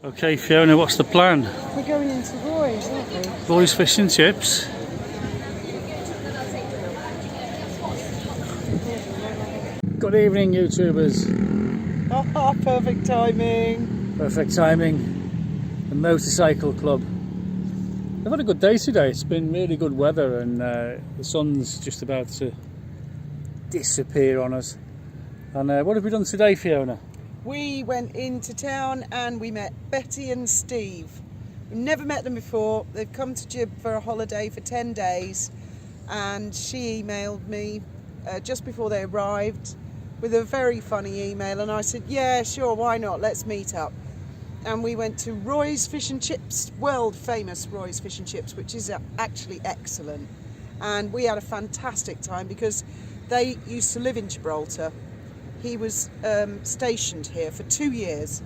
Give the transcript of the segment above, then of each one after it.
Okay, Fiona, what's the plan? We're going into Roy's, aren't we? Roy's Fish and Chips. Good evening, YouTubers. Oh, perfect timing. Perfect timing. The Motorcycle Club. We've had a good day today. It's been really good weather and the sun's just about to disappear on us. And what have we done today, Fiona? We went into town and we met Betty and Steve. We've never met them before. They've come to Gib for a holiday for 10 days and she emailed me just before they arrived with a very funny email, and I said, yeah, sure, why not, let's meet up. And we went to Roy's Fish and Chips, world famous Roy's Fish and Chips, which is actually excellent. And we had a fantastic time because they used to live in Gibraltar. He was stationed here for 2 years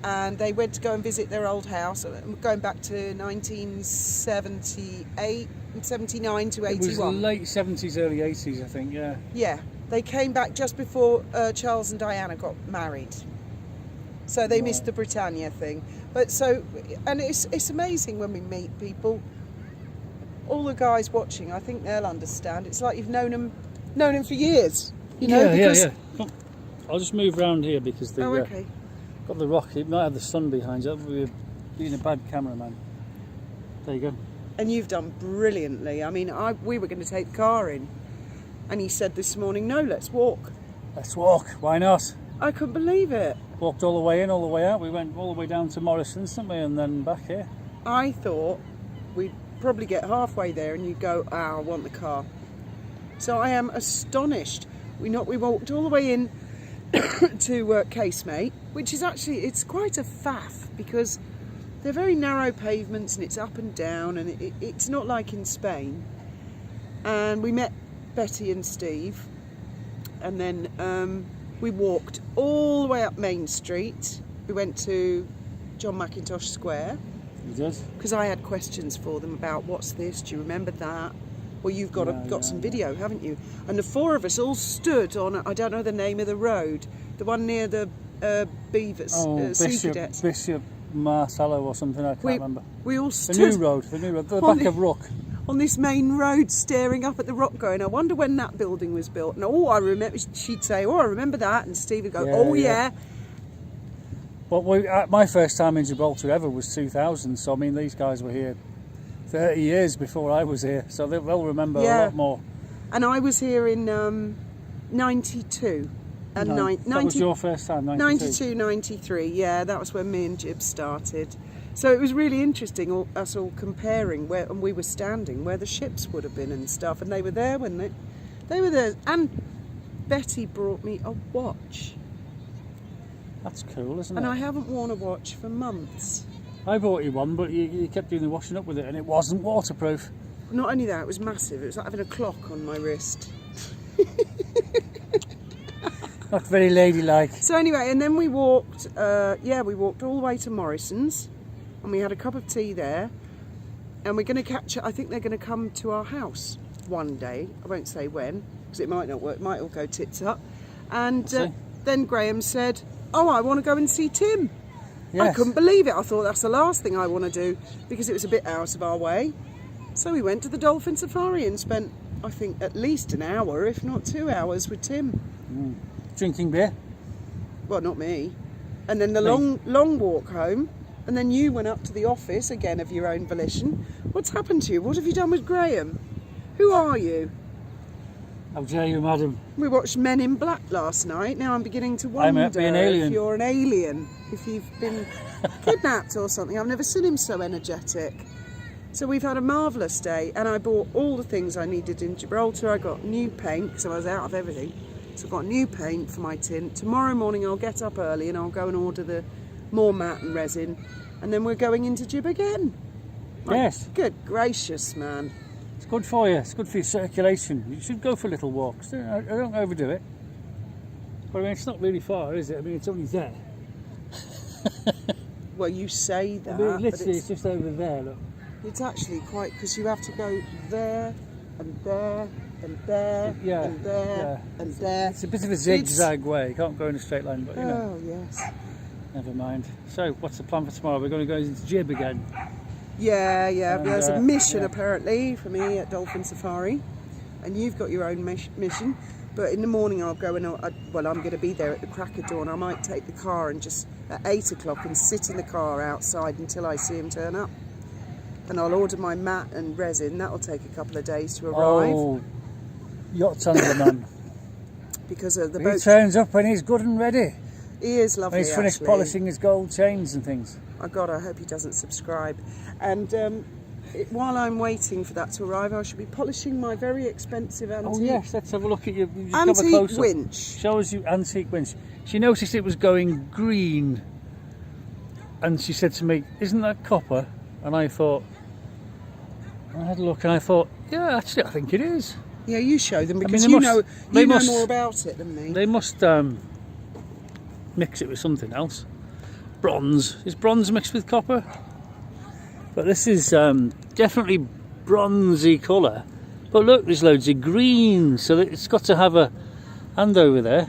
and they went to go and visit their old house, going back to 1978, 79 to 81. It was late 70s, early 80s, I think, yeah. Yeah, they came back just before Charles and Diana got married. So they missed the Britannia thing. But so, and it's amazing when we meet people. All the guys watching, I think they'll understand. It's like you've known them for years. You know, yeah. I'll just move round here because the okay. Got the rock. It might have the sun behind you. We're being a bad cameraman. There you go. And you've done brilliantly. I mean, we were going to take the car in, and he said this morning, no, let's walk. Let's walk. Why not? I couldn't believe it. Walked all the way in, all the way out. We went all the way down to Morrison's, didn't we? And then back here. I thought we'd probably get halfway there and you'd go, I want the car. So I am astonished. We walked all the way in to Casemate, which is actually, it's quite a faff because they're very narrow pavements and it's up and down and it's not like in Spain. And we met Betty and Steve and then we walked all the way up Main Street. We went to John Mackintosh Square. You did? Because I had questions for them about what's this, do you remember that? Well, you've got some video, haven't you? And the four of us all stood on, I don't know the name of the road, the one near the Beavers, Sea Cadets. Bishop Marcello or something, I can't remember. We all stood. The new road, the back of Rook. On this main road, staring up at the rock going, I wonder when that building was built. And I remember, she'd say, I remember that. And Steve would go, yeah. Well, my first time in Gibraltar ever was 2000, so I mean, these guys were here 30 years before I was here, so they'll remember a lot more. And I was here in 92. And that was your first time, 92, 93, yeah, that was when me and Jib started. So it was really interesting, us all comparing where, and we were standing where the ships would have been and stuff, and they were there when they were there. And Betty brought me a watch. That's cool, isn't it? And I haven't worn a watch for months. I bought you one, but you kept doing the washing up with it, and it wasn't waterproof. Not only that, it was massive. It was like having a clock on my wrist. Not very ladylike. So anyway, and then we walked, we walked all the way to Morrison's, and we had a cup of tea there, and we're going to catch it. I think they're going to come to our house one day. I won't say when, because it might not work. It might all go tits up. And then Graham said, oh, I want to go and see Tim. Yes. I couldn't believe it. I thought that's the last thing I want to do because it was a bit out of our way. So we went to the Dolphin Safari and spent, I think, at least an hour, if not 2 hours, with Tim. Drinking beer? Well, not me. And then the long walk home. And then you went up to the office, again of your own volition. What's happened to you? What have you done with Graham? Who are you? How dare you, madam? We watched Men in Black last night. Now I'm beginning to wonder if you're an alien, if you've been kidnapped or something. I've never seen him so energetic. So we've had a marvellous day, and I bought all the things I needed in Gibraltar. I got new paint, because I was out of everything. So I got new paint for my tint. Tomorrow morning I'll get up early and I'll go and order more mat and resin, and then we're going into Gib again. Yes. Good gracious, man. It's good for you. It's good for your circulation. You should go for little walks. I don't overdo it. But I mean, it's not really far, is it? I mean, it's only there. Well, you say that. I mean, literally, it's just over there, look. It's actually quite, because you have to go there and there and there and there and there. It's a bit of a zigzag way. You can't go in a straight line, but you know. Oh, yes. Never mind. So, what's the plan for tomorrow? We're going to go into Gib again. Yeah. And, There's a mission yeah. apparently for me at Dolphin Safari, and you've got your own mission. But in the morning I'll go and I'm going to be there at the crack of dawn. I might take the car and just at 8 o'clock and sit in the car outside until I see him turn up. And I'll order my mat and resin. That'll take a couple of days to arrive. Oh, yacht handler man. Because of the He boat. turns up when he's good and ready. He is lovely. When he's finished actually. polishing his gold chains and things. Oh God, I hope he doesn't subscribe. And while I'm waiting for that to arrive, I should be polishing my very expensive antique. Oh yes, let's have a look at you. Just have a Antique close-up. winch. Shows you antique winch. She noticed it was going green, and she said to me, "Isn't that copper?" And I thought, I had a look, and I thought, yeah, actually, I think it is. Yeah, you show them because they you must- know more about it than me. They must mix it with something else. Bronze. Is bronze mixed with copper? But this is definitely bronzy colour. But look, there's loads of green, so that it's got to have a hand over there.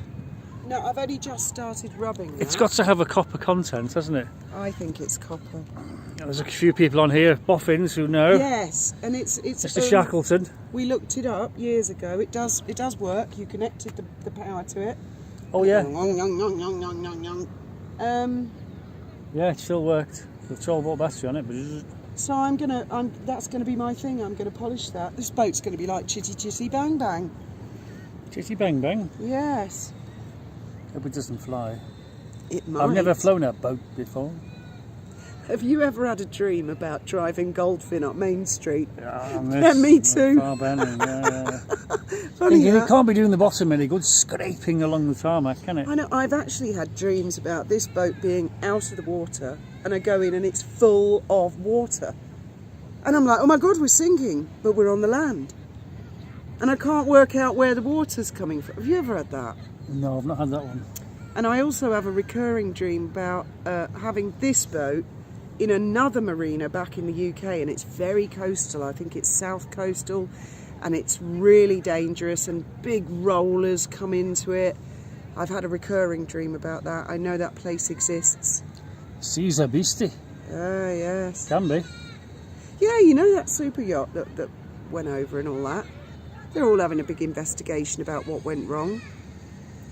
No, I've only just started rubbing that. It's got to have a copper content, hasn't it? I think it's copper. There's a few people on here, boffins, who know. Yes, and it's Mr. Shackleton. we looked it up years ago. It does work. You connected the power to it. Oh yeah. Yeah, it still worked. The 12-volt battery on it, but So that's gonna be my thing. I'm gonna polish that. This boat's gonna be like chitty chitty bang bang. chitty bang bang. Yes. Hope it doesn't fly. It might. I've never flown a boat before. Have you ever had a dream about driving Goldfin up Main Street? Yeah, me too. Funny Thinking, that. it can't be doing the bottom any good, scraping along the tarmac, can it? I know. I've actually had dreams about this boat being out of the water, and I go in and it's full of water, and I'm like, oh my God, we're sinking, but we're on the land, and I can't work out where the water's coming from. Have you ever had that? No, I've not had that one. And I also have a recurring dream about having this boat in another marina back in the UK, and it's very coastal. I think it's south coastal, and it's really dangerous, and big rollers come into it. I've had a recurring dream about that. I know that place exists. Caesar Beastie. Ah, yes. Can be. Yeah, you know that super yacht that went over and all that? They're all having a big investigation about what went wrong.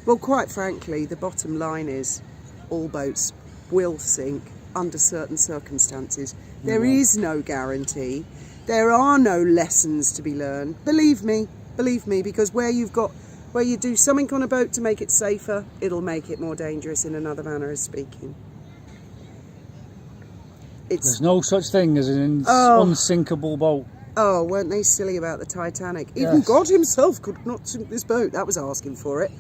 Well, quite frankly, the bottom line is all boats will sink under certain circumstances. There is no guarantee. There are no lessons to be learned. Believe me, because where you do something on a boat to make it safer, it'll make it more dangerous in another manner of speaking. There's no such thing as an unsinkable boat. Oh, weren't they silly about the Titanic? Even God himself could not sink this boat. That was asking for it.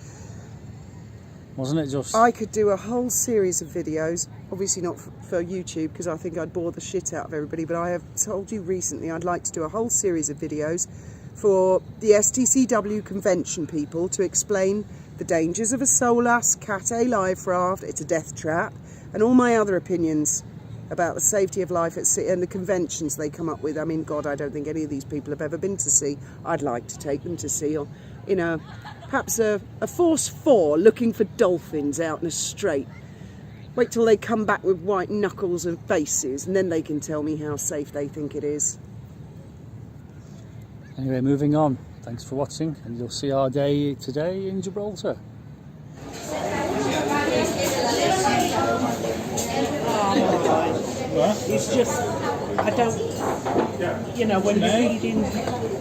Wasn't it just? I could do a whole series of videos, obviously not for YouTube because I think I'd bore the shit out of everybody, but I have told you recently I'd like to do a whole series of videos for the STCW convention people to explain the dangers of a SOLAS Cat A life raft, it's a death trap, and all my other opinions about the safety of life at sea and the conventions they come up with. I mean, God, I don't think any of these people have ever been to sea. I'd like to take them to sea, or, you know, perhaps a Force 4 looking for dolphins out in a strait. Wait till they come back with white knuckles and faces, and then they can tell me how safe they think it is. Anyway, moving on. Thanks for watching, and you'll see our day today in Gibraltar. It's just, I don't, you know, when you're reading,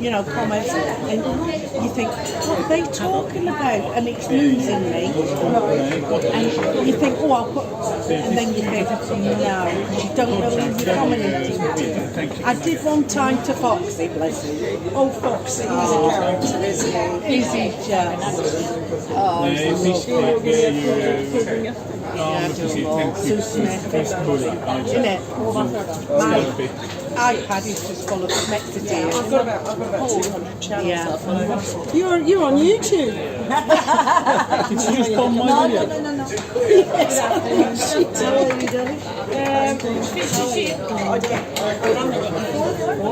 you know, comments and you think, what are they talking about? And it's losing me. And you think, oh, I'll put, and then you think, no, you don't know who you're commenting. I did one time to Foxy, bless him. Oh, Foxy, he's a character, isn't he? Is he just? Oh, Sue Smith, isn't it? My iPad is just full of Mexiteers. I've got about 400 channels. Yeah. You're on YouTube. Did she just bomb my video? No. Yes, she did. I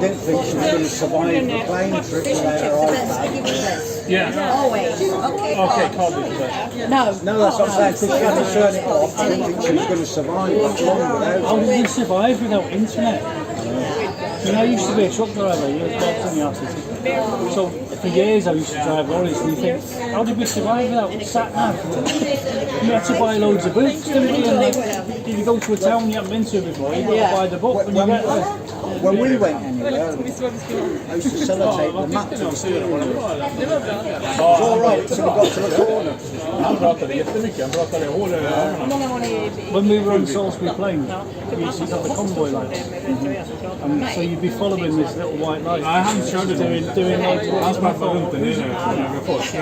didn't think she was going to survive the plane trip without her iPad. Yeah. Always. Okay, can't be the best. No. No, that's what I'm saying, because she had to turn it I didn't think she was going to survive that long without How it. did we survive without internet? You know, I used to be a truck driver years back in the office. So for years I used to drive lorries, and you think, how did we survive without sat nav? You had to buy loads of books, didn't you? And like, if you go to a town you haven't been to before, you've got to buy the book when you get there. When we went anywhere, I used to sellotape the map to the steering wheel. It was all right until we got to the corner. When we were on Salisbury Plain, we used to have the convoy lights. And so you'd be following this little white light. Han körde doing loads of Han sprang bara runt där nere och Fågelfors.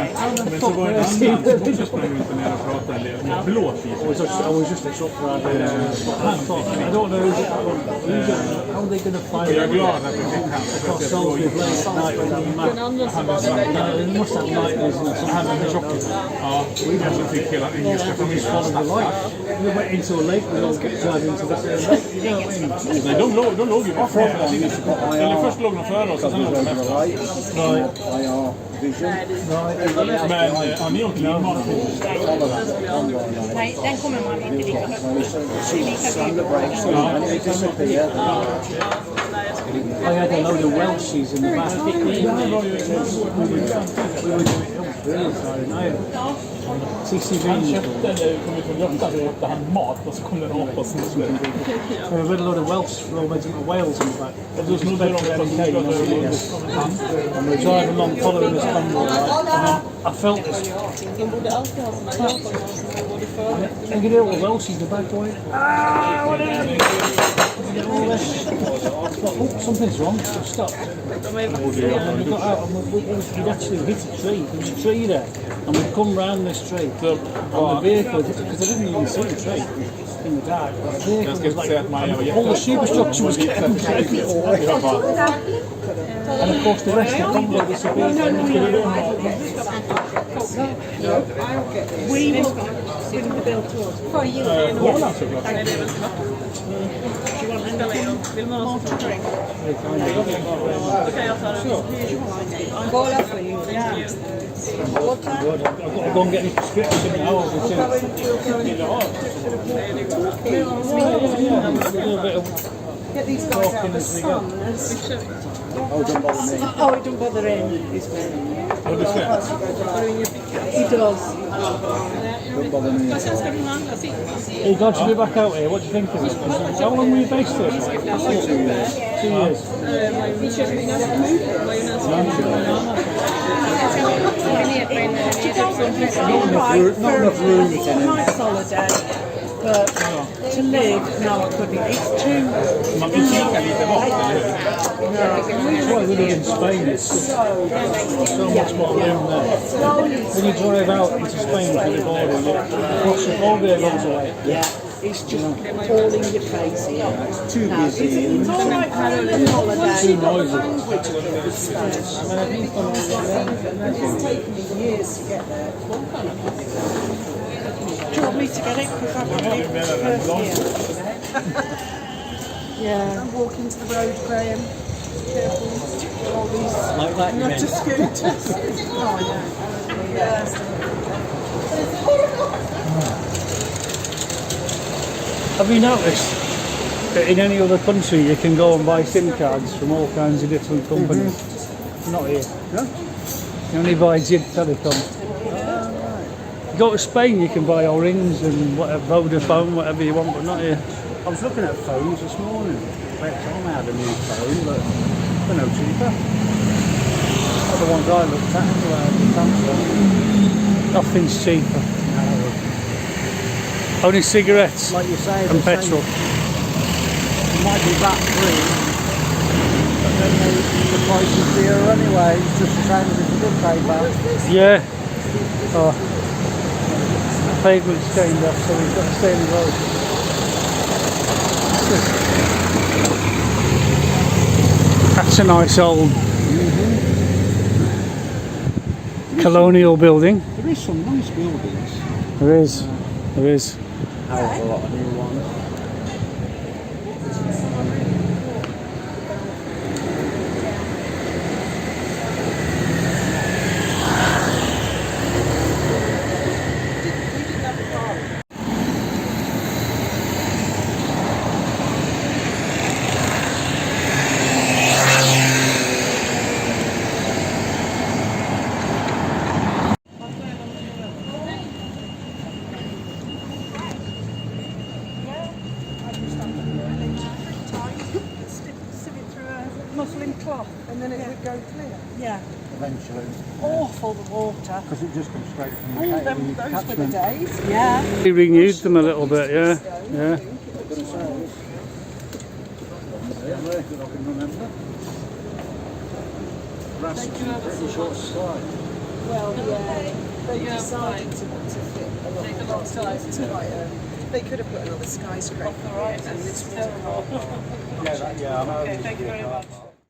Men så var det en annan som också sprang runt där nere och pratade med blåt i. I was just a truck driver. I don't know how are they going to find Jag är glad att vi fick across Salisbury Plain at night with that map. They must have light vision or Han something. med tjockis. Ja, jag som fick hela engelska familjen. Follow the light. We went into a lake, we all driving into the same lake. You know what I mean? Nej, de låg ju bakom hela tiden. Eller först låg de före oss och sen låg de efter. IR vision. Men har ni åkt linbana? Nej, den kommer man inte lika högt. Slam the brakes on and they disappear. I had a load of Welshies in the back. We were doing it brilliant Friday night. TCV. Han köpte, kom ut från Göta, så åkte han mat och så kom det en apa och snodde. We had a load of Welsh roamers and Wales in the back. Och då snodde de ett och And we were driving along following this convoy light. And I felt this. And you know what Welshies in the back going, oh, something's wrong, so stopped. And we got out and we'd actually hit a tree. There was a tree there. And we'd come round this tree. And the vehicle, because I didn't even see the tree in the dark. The vehicle was like, all the superstructure was getting and of course the rest of the convoy disappeared. We will bring the bill to us. For you. Vill man ha något att drink? Cola for you. Yeah. I've got to go and get this prescription now. Get these guys out of the sun. Oh, don't bother me. Oh, it don't bother him. He does. Don't bother me. Hey, glad to be back out here. What do you think of it? How long were you based here? 2 years. 2 years. Not enough room It's a nice holiday, but to live, no, I couldn't. It's too. Man vill kika lite bort. That's why we live in Spain. It's so much more room there. When you drive out into Spain to the border, you cross the border goes away. Yeah, it's just all in your face here. It's too busy. It's all right for a little holiday. Too noisy. It's taken me years to get there. Do you want me to get it? Because I've got it first year. Yeah. I'm walking to the road, Graham. Careful. All these Like that, you mean? motor scooters. Oh, I know. Yeah. Have you noticed that in any other country you can go and buy SIM cards from all kinds of different companies? Not here. No? You only buy Jib Telecom. You go to Spain, you can buy Orange and whatever, Vodafone, whatever you want, but not here. I was looking at phones this morning. About time I had a new phone, but they're no cheaper. Not the ones I looked at, anyway, the Samsung. Nothing's cheaper. Only cigarettes Like you say, and they're petrol. saying it might be VAT free, but then the price is dearer anyway. It's just the same as if you did pay VAT. Yeah. Oh. The pavement's chained off, so we've got to stay in the road. That's a nice old colonial building. There is some nice buildings. There is. There is. Hell of a lot of new ones. and then it would go clear. Yeah. Eventually. Awful, the water. Because it just comes straight from the Oh, those were the catchment. days. Yeah. We renewed them a little bit, yeah. Yeah. I can remember. Brass pretty short supply. Well, yeah, they decided to fit a lot of cars tighter. They could have put another skyscraper in, and this was a car park. Yeah, I know. Okay, thank you very much.